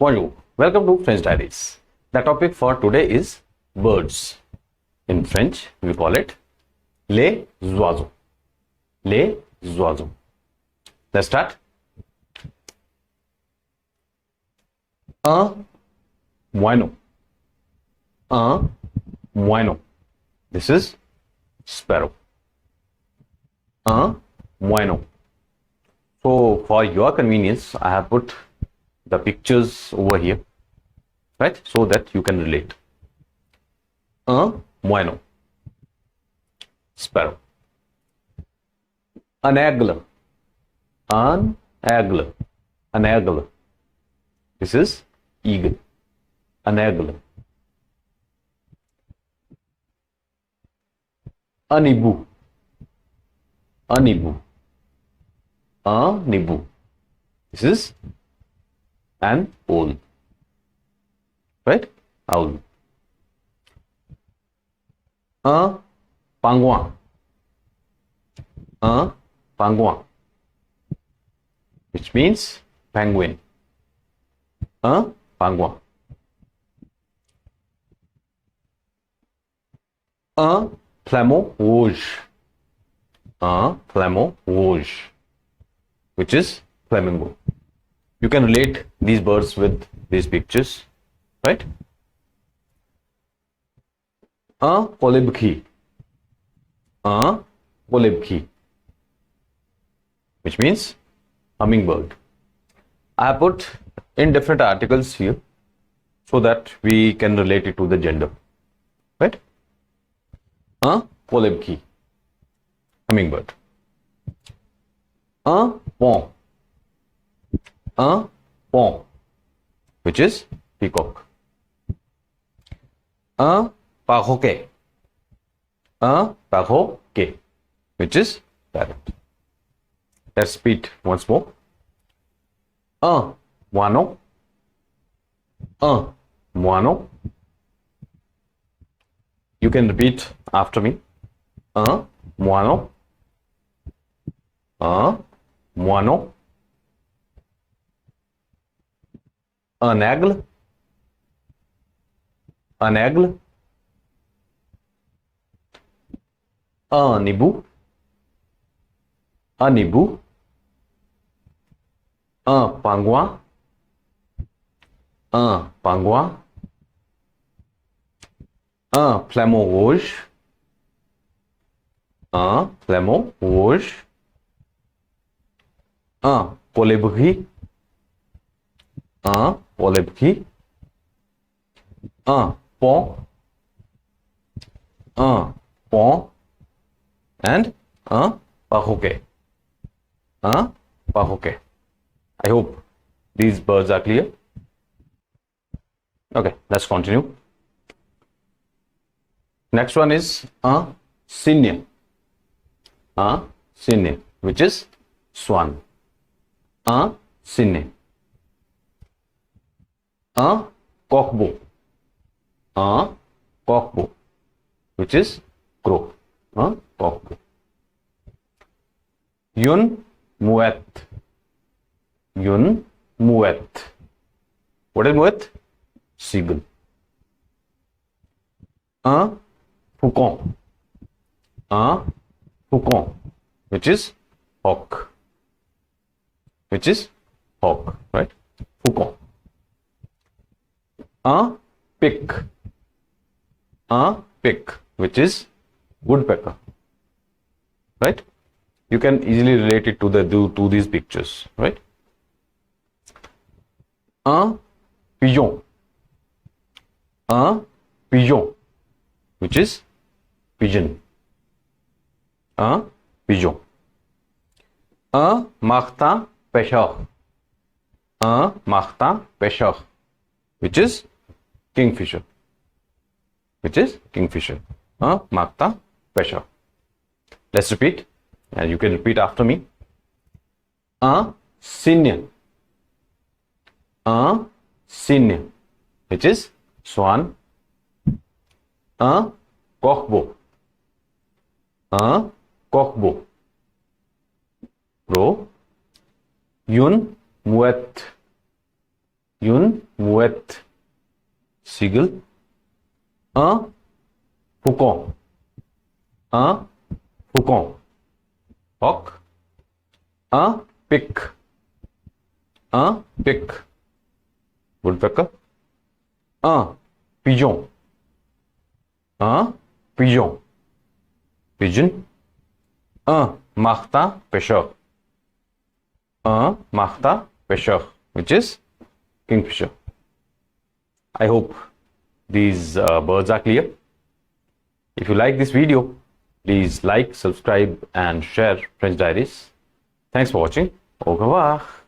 Bonjour, welcome to French Diaries. The topic for today is birds. In French, we call it les oiseaux. Les oiseaux. Let's start. Un moineau. Un moineau. This is sparrow. Un moineau. So for your convenience, I have put the pictures over here, right? So that you can relate. Un moineau. Sparrow. An aigle. An aigle. An aigle. This is eagle. An aigle. An hibou. An hibou. An hibou. This is an owl. Right? Owl. Un pingouin. Un pingouin. Which means penguin. Un pingouin. Un flamant rouge. Un flamant rouge. Which is flamingo. You can relate these birds with these pictures, right? Un colibri. Un colibri. Which means hummingbird. I have put in different articles here so that we can relate it to the gender, right? Un colibri. Hummingbird. Un paon. Un paon, which is peacock. Un perroquet. Un perroquet, which is parrot. Let's repeat once more. Un moineau. Un moineau. You can repeat after me. Un moineau. Un moineau. Un aigle. Un aigle. Un hibou. Un hibou. Un pingouin. Un pingouin. Un flamant rouge. Un flamant rouge. Un colibri. Un colibri. Un paon. Un paon. And un perroquet. Un perroquet. I hope these birds are clear. Okay, let's continue. Next one is un cygne. Un cygne, which is swan. Un cygne. Un corbeau. Un corbeau, which is crow. Un corbeau. Une mouette. Une mouette. What is mouette? Seagull. Un faucon. Un faucon, which is hawk. Which is hawk, right? Faucon. Un pick. Un pick, which is woodpecker, right? You can easily relate it to these pictures, right? Un pigeon. Un pigeon, which is pigeon. Un pigeon. Un martin pêcheur. Un martin pêcheur, which is kingfisher. Which is kingfisher. Un martin pêcheur. Let's repeat, and you can repeat after me. Un cygne. Un cygne, which is swan. Un corbeau. Un corbeau. Crow. Une mouette. Une Mouette, Seagull. Un faucon. Un faucon. Hawk. Un pic. Un pic. Woodpecker. Un pigeon. Un pigeon. Pigeon. Un martin pêcheur. Un martin pêcheur, which is kingfisher. I hope these birds are clear. If you like this video, please like, subscribe and share French Diaries. Thanks for watching. Au revoir.